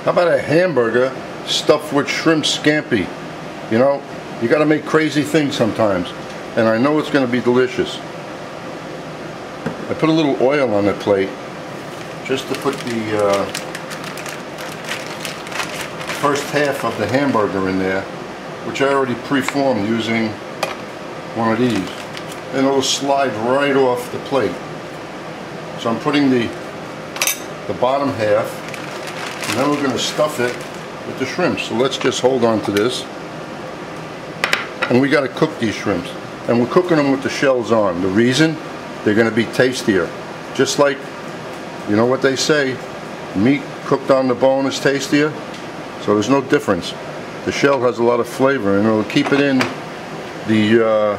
How about a hamburger stuffed with shrimp scampi? You know, you got to make crazy things sometimes, and I know it's going to be delicious. I put a little oil on the plate just to put the first half of the hamburger in there, which I already preformed using one of these, and it'll slide right off the plate. So I'm putting the bottom half, and then we're going to stuff it with the shrimps. So let's just hold on to this. And we got to cook these shrimps, and we're cooking them with the shells on. The reason? They're going to be tastier. Just like, you know what they say, meat cooked on the bone is tastier. So there's no difference. The shell has a lot of flavor, and it'll keep it in the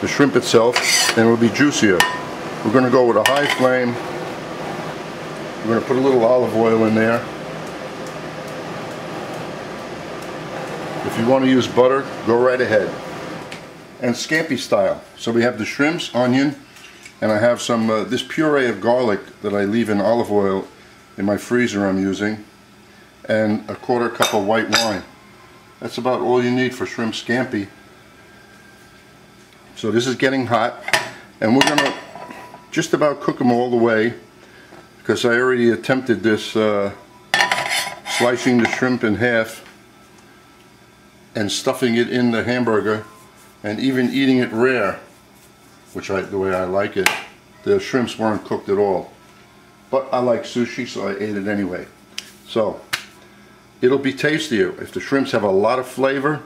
shrimp itself, and it'll be juicier. We're going to go with a high flame. We're going to put a little olive oil in there. If you want to use butter, go right ahead. And scampi style. So we have the shrimps, onion, and I have some this puree of garlic that I leave in olive oil in my freezer I'm using, and a 1/4 cup of white wine. That's about all you need for shrimp scampi. So this is getting hot, and we're going to just about cook them all the way, because I already attempted this slicing the shrimp in half and stuffing it in the hamburger, and even eating it rare, which the way I like it. The shrimps weren't cooked at all, but I like sushi, so I ate it anyway. So it'll be tastier if the shrimps have a lot of flavor.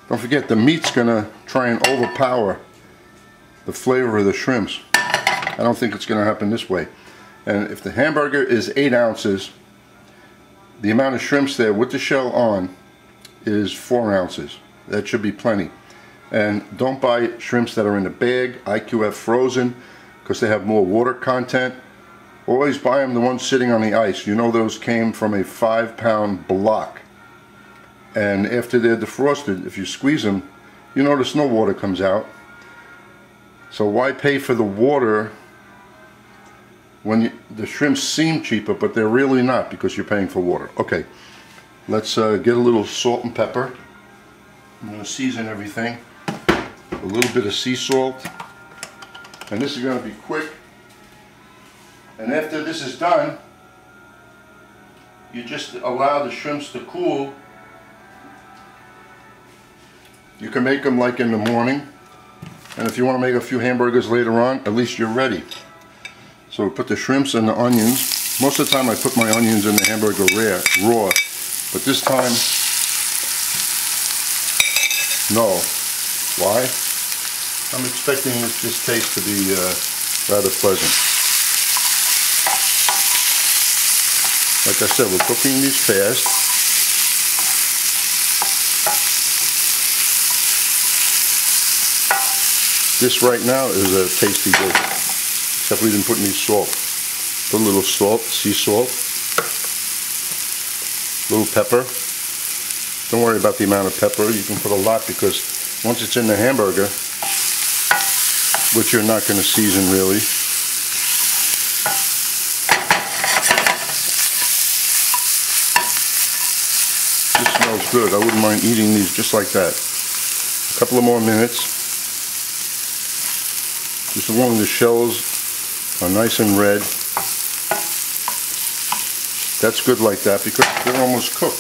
Don't forget, the meat's gonna try and overpower the flavor of the shrimps. I don't think it's gonna happen this way. And if the hamburger is 8 ounces, the amount of shrimps there with the shell on is 4 ounces. That should be plenty. And don't buy shrimps that are in a bag, IQF frozen, because they have more water content. Always buy them the ones sitting on the ice. You know those came from a 5-pound block. And after they're defrosted, if you squeeze them, you notice no water comes out. So why pay for the water when the shrimps seem cheaper, but they're really not, because you're paying for water. Okay, let's get a little salt and pepper. I'm going to season everything. A little bit of sea salt. And this is going to be quick. And after this is done, you just allow the shrimps to cool. You can make them like in the morning, and if you want to make a few hamburgers later on, at least you're ready. So we put the shrimps and the onions. Most of the time I put my onions in the hamburger raw, but this time, no. Why? I'm expecting this taste to be rather pleasant. Like I said, we're cooking these fast. This right now is a tasty dish, except we didn't put any salt. Put a little salt, sea salt, a little pepper. Don't worry about the amount of pepper. You can put a lot, because once it's in the hamburger, which you're not going to season really, this smells good. I wouldn't mind eating these just like that. A couple of more minutes. Just as long as the shells are nice and red. That's good like that, because they're almost cooked.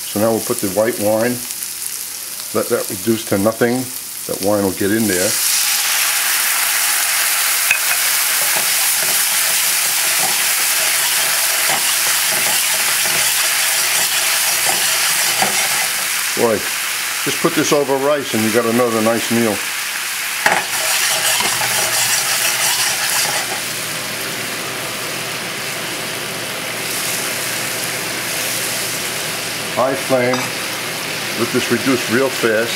So now we'll put the white wine. Let that reduce to nothing. That wine will get in there. Boy, just put this over rice and you got another nice meal. High flame. Let this reduce real fast.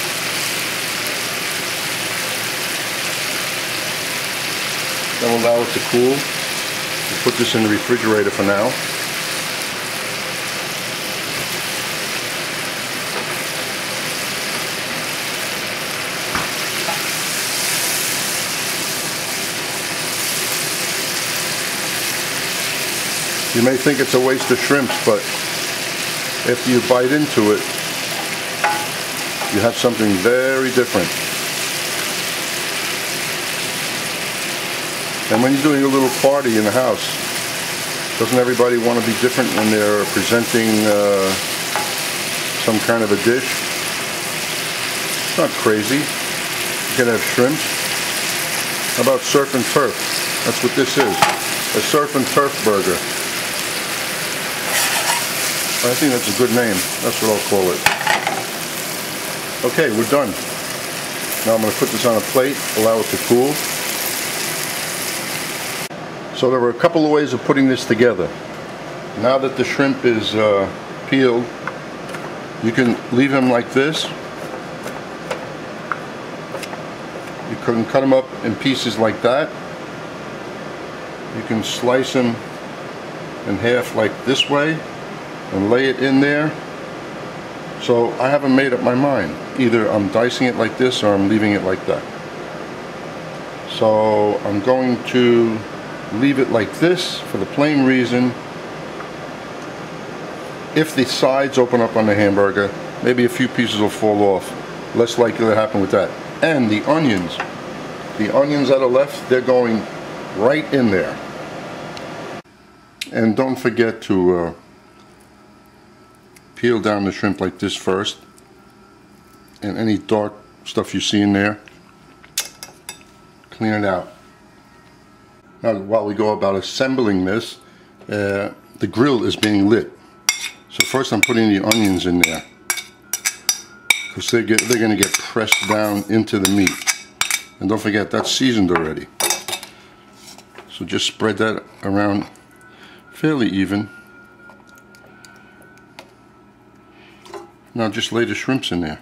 Then we'll allow it to cool. We'll put this in the refrigerator for now. You may think it's a waste of shrimps, but after you bite into it, you have something very different. And when you're doing a little party in the house, doesn't everybody want to be different when they're presenting some kind of a dish? It's not crazy. You can have shrimp. How about surf and turf? That's what this is. A surf and turf burger. I think that's a good name. That's what I'll call it. Okay, we're done. Now I'm going to put this on a plate, allow it to cool. So there were a couple of ways of putting this together. Now that the shrimp is peeled, you can leave them like this. You can cut them up in pieces like that. You can slice them in half like this way and lay it in there. So I haven't made up my mind. Either I'm dicing it like this or I'm leaving it like that. So I'm going to leave it like this for the plain reason, if the sides open up on the hamburger, maybe a few pieces will fall off. Less likely to happen with that. And the onions that are left, they're going right in there. And don't forget to peel down the shrimp like this first, and any dark stuff you see in there, clean it out. Now while we go about assembling this, the grill is being lit. So first I'm putting the onions in there, because they're going to get pressed down into the meat. And don't forget, that's seasoned already. So just spread that around fairly even. Now just lay the shrimps in there.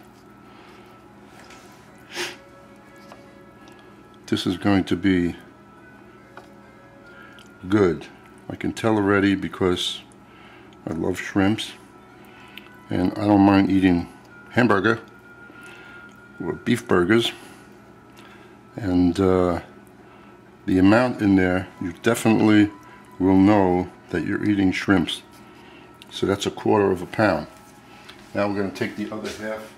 This is going to be good. I can tell already because I love shrimps and I don't mind eating hamburger or beef burgers, and the amount in there, you definitely will know that you're eating shrimps. So that's 1/4 pound. Now we're going to take the other half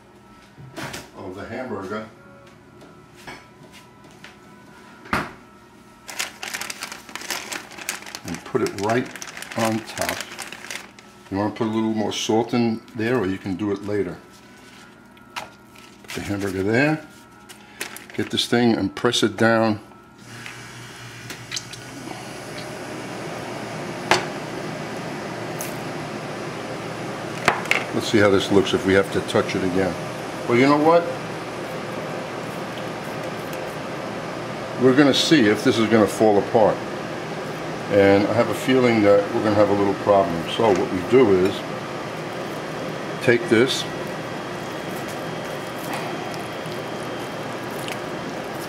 of the hamburger and put it right on top. You want to put a little more salt in there, or you can do it later. Put the hamburger there. Get this thing and press it down. Let's see how this looks if we have to touch it again. Well, you know what? We're going to see if this is going to fall apart. And I have a feeling that we're going to have a little problem. So what we do is take this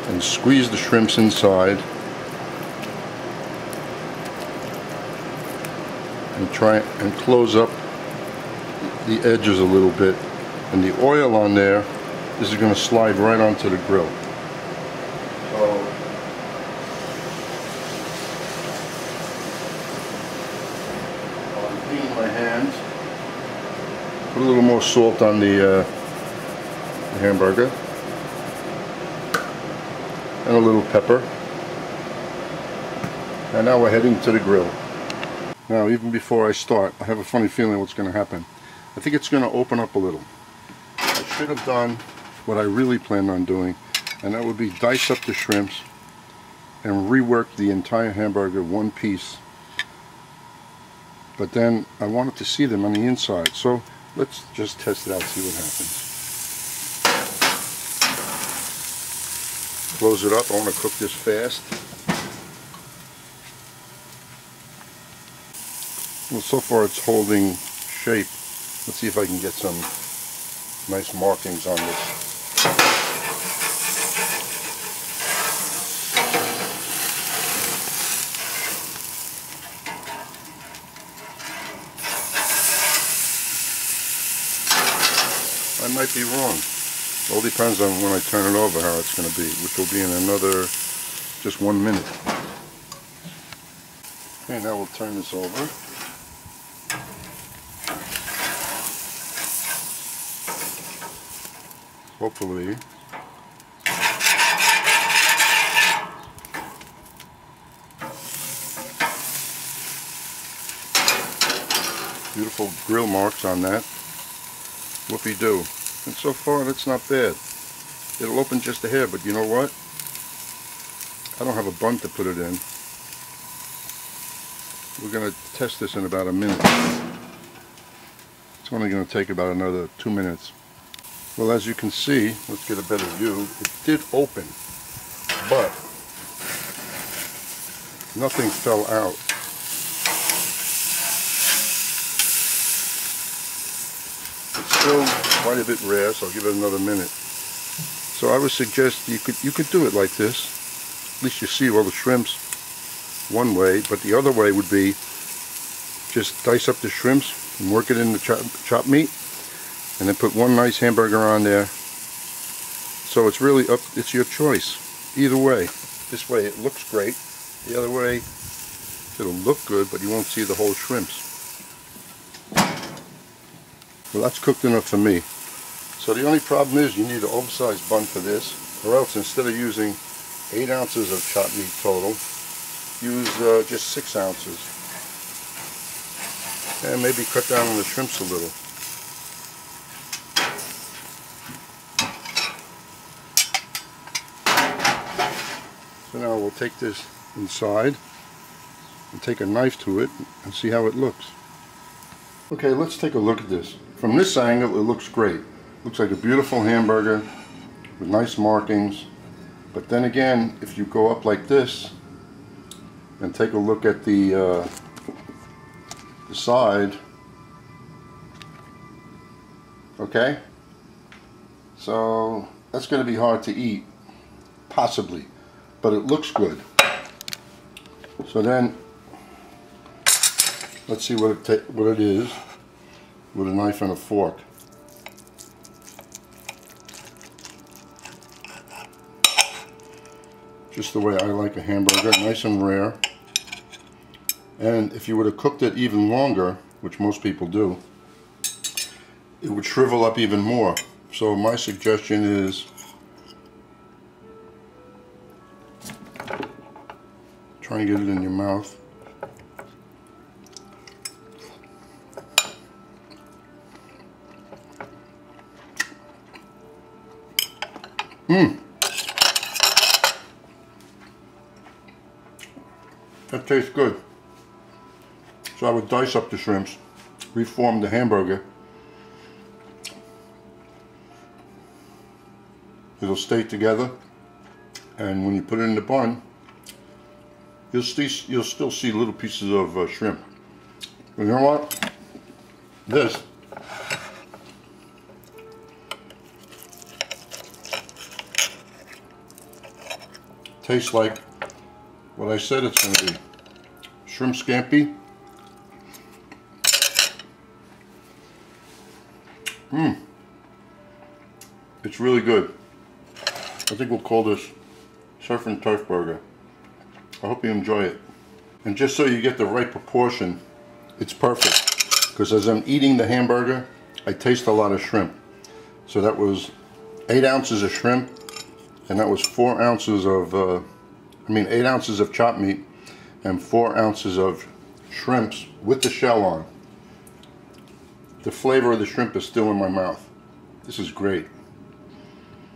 and squeeze the shrimps inside and try and close up the edges a little bit, and the oil on there, this is going to slide right onto the grill. So I'll clean my hands, put a little more salt on the hamburger, and a little pepper, and now we're heading to the grill. Now, even before I start, I have a funny feeling what's going to happen. I think it's going to open up a little. I should have done what I really planned on doing, and that would be dice up the shrimps and rework the entire hamburger one piece. But then I wanted to see them on the inside, so let's just test it out, see what happens. Close it up. I want to cook this fast. Well, so far it's holding shape. Let's see if I can get some nice markings on this. I might be wrong. It all depends on when I turn it over how it's going to be, which will be in another just 1 minute. Okay, now we'll turn this over. hopefully. Beautiful grill marks on that. Whoopie-doo. And so far that's not bad. It'll open just a hair, but you know what? I don't have a bun to put it in. We're going to test this in about a minute. It's only going to take about another 2 minutes. Well, as you can see, let's get a better view. It did open, but nothing fell out. It's still quite a bit rare, so I'll give it another minute. So I would suggest you could do it like this. At least you see all the shrimps one way, but the other way would be just dice up the shrimps and work it in the chopped meat, and then put one nice hamburger on there. So it's really up, it's your choice. Either way. This way it looks great. The other way it'll look good, but you won't see the whole shrimps. Well, that's cooked enough for me. So the only problem is you need an oversized bun for this, or else instead of using 8 ounces of chopped meat total, use just 6 ounces. And maybe cut down on the shrimps a little. So now we'll take this inside and take a knife to it and see how it looks. Okay, let's take a look at this. From this angle it looks great. Looks like a beautiful hamburger with nice markings. But then again, if you go up like this and take a look at the side, okay, so that's going to be hard to eat, possibly, but it looks good. So then let's see what it is with a knife and a fork. Just the way I like a hamburger, nice and rare. And if you would have cooked it even longer, which most people do, it would shrivel up even more. So my suggestion is try and get it in your mouth. That tastes good. So I would dice up the shrimps, reform the hamburger. It'll stay together, and when you put it in the bun, you'll still see little pieces of shrimp. But you know what? This tastes like what I said it's going to be. Shrimp scampi. It's really good. I think we'll call this Surf and Turf Burger. I hope you enjoy it. And just so you get the right proportion, it's perfect. Because as I'm eating the hamburger, I taste a lot of shrimp. So that was 8 ounces of shrimp, and that was 4 ounces of 8 ounces of chopped meat and 4 ounces of shrimps with the shell on. The flavor of the shrimp is still in my mouth. This is great.